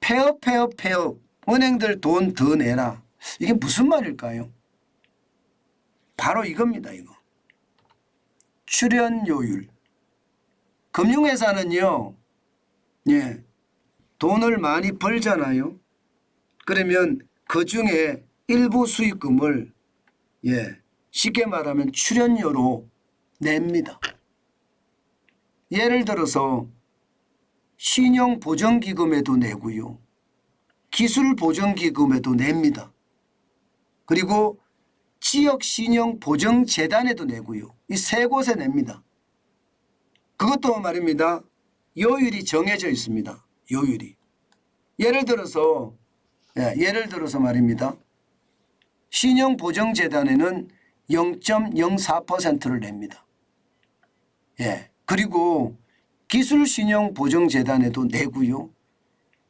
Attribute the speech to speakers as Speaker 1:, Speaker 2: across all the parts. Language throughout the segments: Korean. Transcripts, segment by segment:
Speaker 1: 폐업. 은행들 돈 더 내라. 이게 무슨 말일까요? 바로 이겁니다. 이거. 출연료율. 금융회사는요. 예, 돈을 많이 벌잖아요. 그러면 그중에 일부 수익금을 쉽게 말하면 출연료로 냅니다. 예를 들어서 신용보정기금에도 내고요. 기술보정기금에도 냅니다. 그리고 지역신용보정재단에도 내고요. 이 세 곳에 냅니다. 그것도 말입니다. 요율이 정해져 있습니다. 요율이. 예를 들어서 말입니다. 신용보정재단에는 0.04%를 냅니다. 그리고 기술신용보정재단에도 내고요.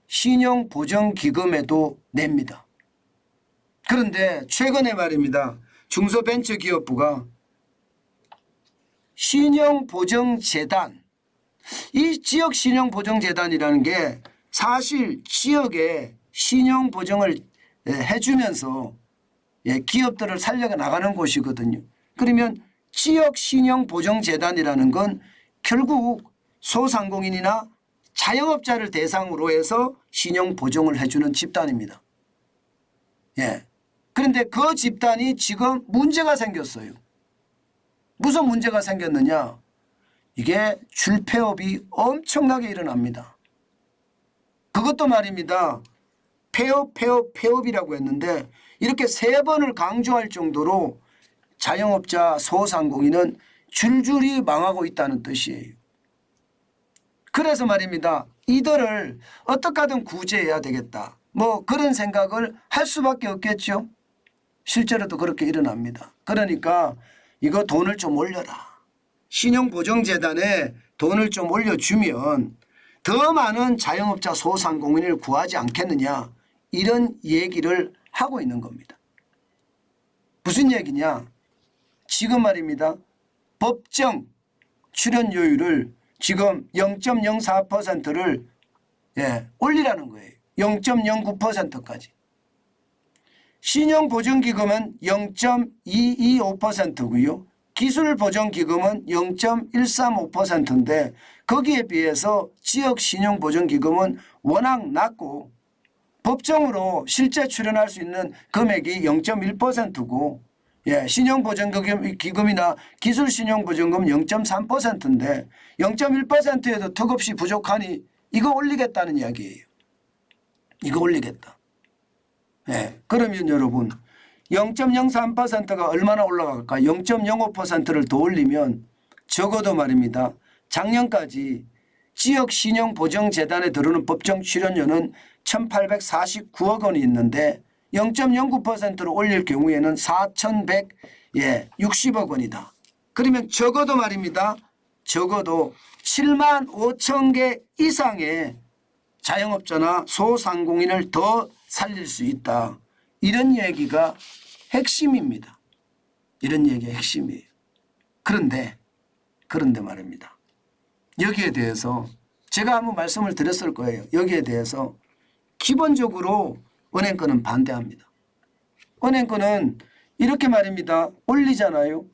Speaker 1: 신용보정기금에도 냅니다. 그런데 최근에 말입니다. 중소벤처기업부가 신용보정재단, 이 지역신용보정재단이라는 게 사실 지역에 신용보정을 해주면서 기업들을 살려 나가는 곳이거든요. 그러면 지역신용보정재단이라는 건 결국 소상공인이나 자영업자를 대상으로 해서 신용보정을 해주는 집단입니다. 그런데 그 집단이 지금 문제가 생겼어요. 무슨 문제가 생겼느냐? 이게 줄폐업이 엄청나게 일어납니다. 그것도 말입니다. 폐업이라고 했는데 이렇게 3번을 강조할 정도로 자영업자 소상공인은 줄줄이 망하고 있다는 뜻이에요. 그래서 말입니다. 이들을 어떻게 하든 구제해야 되겠다. 뭐 그런 생각을 할 수밖에 없겠죠. 실제로도 그렇게 일어납니다. 그러니까 이거 돈을 좀 올려라. 신용보정재단에 돈을 좀 올려주면 더 많은 자영업자 소상공인을 구하지 않겠느냐. 이런 얘기를 하고 있는 겁니다. 무슨 얘기냐. 지금 말입니다. 법정 출연료율을 지금 0.04%를 올리라는 거예요. 0.09%까지. 신용보정기금은 0.225%고요. 기술보정기금은 0.135%인데 거기에 비해서 지역신용보정기금은 워낙 낮고 법정으로 실제 출연할 수 있는 금액이 0.1%고 신용보정기금이나 기술신용보정금 0.3%인데 0.1%에도 턱없이 부족하니 이거 올리겠다는 이야기예요. 이거 올리겠다. 그러면 여러분 0.03%가 얼마나 올라갈까? 0.05%를 더 올리면 적어도 말입니다. 작년까지 지역신용보정재단에 들어오는 법정 출연료는 1,849억 원이 있는데 0.09%로 올릴 경우에는 4,160억 원이다. 그러면 적어도 말입니다. 적어도 7만 5천 개 이상의 자영업자나 소상공인을 더 살릴 수 있다. 이런 얘기가 핵심입니다. 이런 얘기가 핵심이에요. 그런데 말입니다. 여기에 대해서 제가 한번 말씀을 드렸을 거예요. 여기에 대해서 기본적으로 은행권은 반대합니다. 은행권은 이렇게 말입니다. 올리잖아요.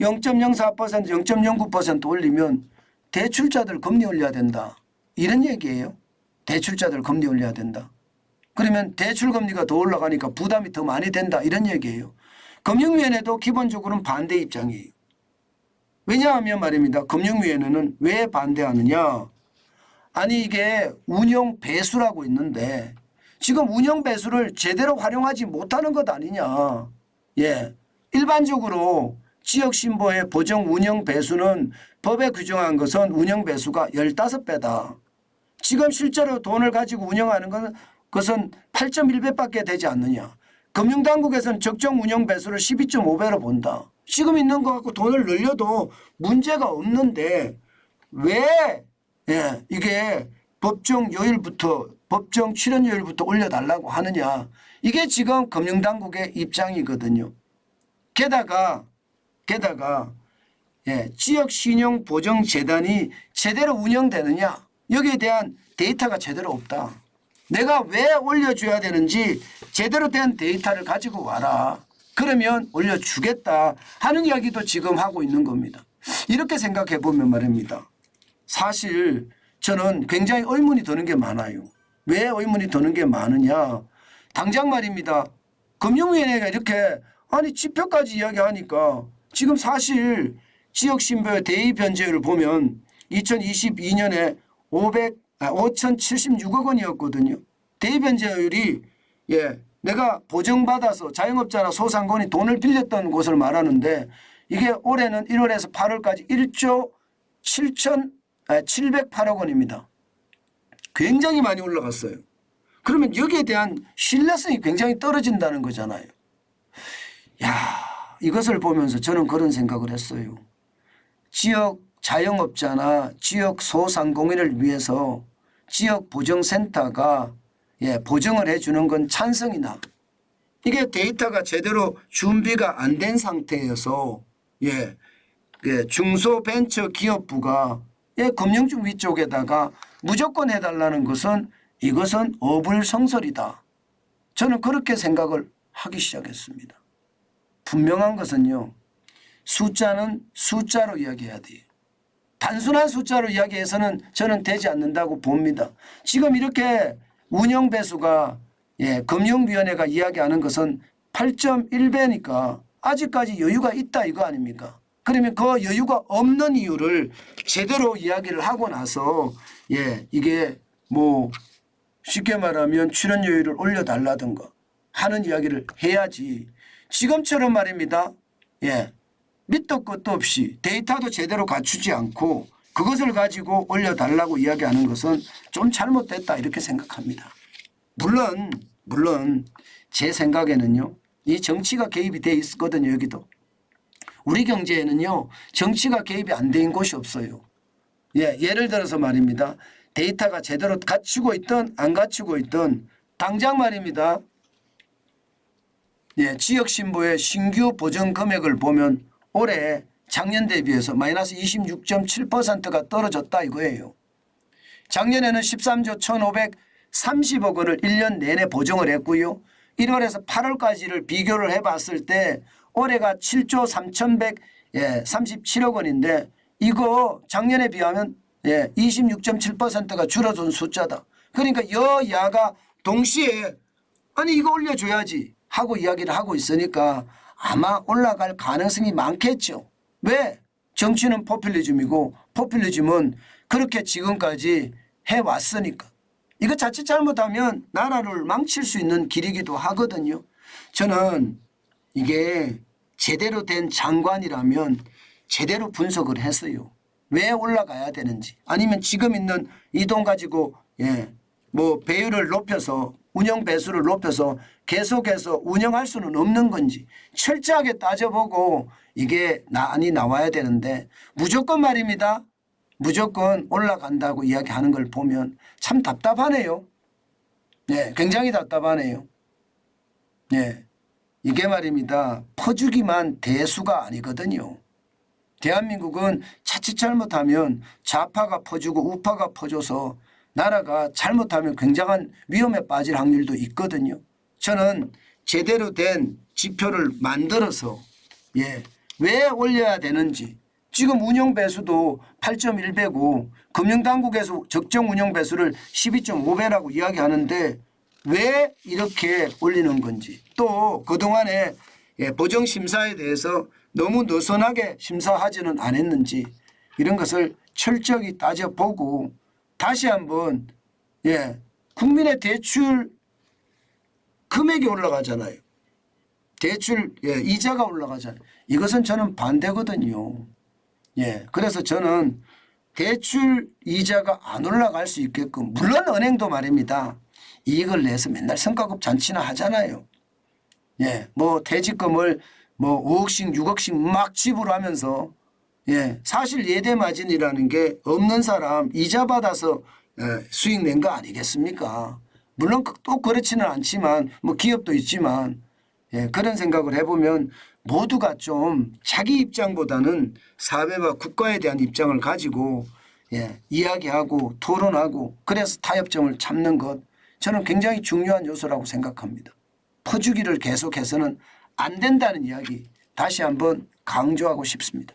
Speaker 1: 0.04%, 0.09% 올리면 대출자들 금리 올려야 된다. 이런 얘기예요. 대출자들 금리 올려야 된다. 그러면 대출금리가 더 올라가니까 부담이 더 많이 된다. 이런 얘기예요. 금융위원회도 기본적으로는 반대 입장이에요. 왜냐하면 말입니다. 금융위원회는 왜 반대하느냐. 아니 이게 운용 배수라고 있는데 지금 운용 배수를 제대로 활용하지 못하는 것 아니냐. 일반적으로 지역신보의 보정 운영 배수는 법에 규정한 것은 운영 배수가 15배다. 지금 실제로 돈을 가지고 운영하는 것은 8.1배밖에 되지 않느냐. 금융당국에서는 적정 운영 배수를 12.5배로 본다. 지금 있는 것 갖고 돈을 늘려도 문제가 없는데 왜 이게 법정 출연료율부터 올려달라고 하느냐. 이게 지금 금융당국의 입장이거든요. 게다가 지역신용보정재단이 제대로 운영되느냐. 여기에 대한 데이터가 제대로 없다. 내가 왜 올려줘야 되는지 제대로 된 데이터를 가지고 와라. 그러면 올려주겠다 하는 이야기도 지금 하고 있는 겁니다. 이렇게 생각해 보면 말입니다. 사실 저는 굉장히 의문이 드는 게 많아요. 왜 의문이 드는 게 많으냐. 당장 말입니다. 금융위원회가 이렇게 아니 지표까지 이야기하니까 지금 사실 지역신보의 대의 변제율을 보면 2022년에 5,076억 원이었거든요. 대의 변제율이 내가 보증받아서 자영업자나 소상공인이 돈을 빌렸던 곳을 말하는데 이게 올해는 1월에서 8월까지 1조 708억 원입니다. 굉장히 많이 올라갔어요. 그러면 여기에 대한 신뢰성이 굉장히 떨어진다는 거잖아요. 야, 이것을 보면서 저는 그런 생각을 했어요. 지역 자영업자나 지역 소상공인을 위해서 지역 보정센터가 보정을 해주는 건 찬성이나 이게 데이터가 제대로 준비가 안 된 상태여서 중소벤처기업부가 금융준비 쪽에다가 무조건 해달라는 것은 이것은 어불성설이다. 저는 그렇게 생각을 하기 시작했습니다. 분명한 것은요. 숫자는 숫자로 이야기해야 돼요. 단순한 숫자로 이야기해서는 저는 되지 않는다고 봅니다. 지금 이렇게 운영배수가 금융위원회가 이야기하는 것은 8.1배니까 아직까지 여유가 있다 이거 아닙니까? 그러면 그 여유가 없는 이유를 제대로 이야기를 하고 나서 이게 뭐 쉽게 말하면 출연료율을 올려달라든가 하는 이야기를 해야지 지금처럼 말입니다. 밑도 끝도 없이 데이터도 제대로 갖추지 않고 그것을 가지고 올려달라고 이야기하는 것은 좀 잘못됐다 이렇게 생각합니다. 물론 제 생각에는요. 이 정치가 개입이 돼 있거든요. 여기도. 우리 경제에는요. 정치가 개입이 안 된 곳이 없어요. 예를 들어서 말입니다. 데이터가 제대로 갖추고 있든 안 갖추고 있든 당장 말입니다. 지역신보의 신규 보정 금액을 보면 올해 작년 대비해서 마이너스 26.7%가 떨어졌다 이거예요. 작년에는 13조 1,530억 원을 1년 내내 보정을 했고요. 1월에서 8월까지를 비교를 해봤을 때 올해가 7조 3,137억 원인데 이거 작년에 비하면 26.7%가 줄어든 숫자다. 그러니까 여야가 동시에 아니 이거 올려줘야지 하고 이야기를 하고 있으니까 아마 올라갈 가능성이 많겠죠. 왜? 정치는 포퓰리즘이고 포퓰리즘은 그렇게 지금까지 해왔으니까. 이거 자칫 잘못하면 나라를 망칠 수 있는 길이기도 하거든요. 저는 이게 제대로 된 장관이라면 제대로 분석을 했어요. 왜 올라가야 되는지 아니면 지금 있는 이 돈 가지고 뭐 배율을 높여서 운영 배수를 높여서 계속해서 운영할 수는 없는 건지 철저하게 따져보고 이게 나와야 되는데 무조건 말입니다. 무조건 올라간다고 이야기하는 걸 보면 참 답답하네요. 굉장히 답답하네요. 이게 말입니다. 퍼주기만 대수가 아니거든요. 대한민국은 자칫 잘못하면 좌파가 퍼주고 우파가 퍼줘서 나라가 잘못하면 굉장한 위험에 빠질 확률도 있거든요. 저는 제대로 된 지표를 만들어서 왜 올려야 되는지 지금 운영배수도 8.1배고 금융당국에서 적정 운영배수를 12.5배라고 이야기하는데 왜 이렇게 올리는 건지 또 그동안에 보정심사에 대해서 너무 느슨하게 심사하지는 않았는지 이런 것을 철저히 따져보고 다시 한번 국민의 대출 금액이 올라가잖아요. 대출 이자가 올라가잖아요. 이것은 저는 반대거든요. 그래서 저는 대출 이자가 안 올라갈 수 있게끔 물론 은행도 말입니다. 이익을 내서 맨날 성과급 잔치나 하잖아요. 뭐 퇴직금을 뭐 5억씩 6억씩 막 지불하면서 사실 예대 마진이라는 게 없는 사람 이자 받아서 수익 낸 거 아니겠습니까? 물론 또 그렇지는 않지만 뭐 기업도 있지만 그런 생각을 해보면 모두가 좀 자기 입장보다는 사회와 국가에 대한 입장을 가지고 이야기하고 토론하고 그래서 타협점을 찾는 것 저는 굉장히 중요한 요소라고 생각합니다. 퍼주기를 계속해서는 안 된다는 이야기 다시 한번 강조하고 싶습니다.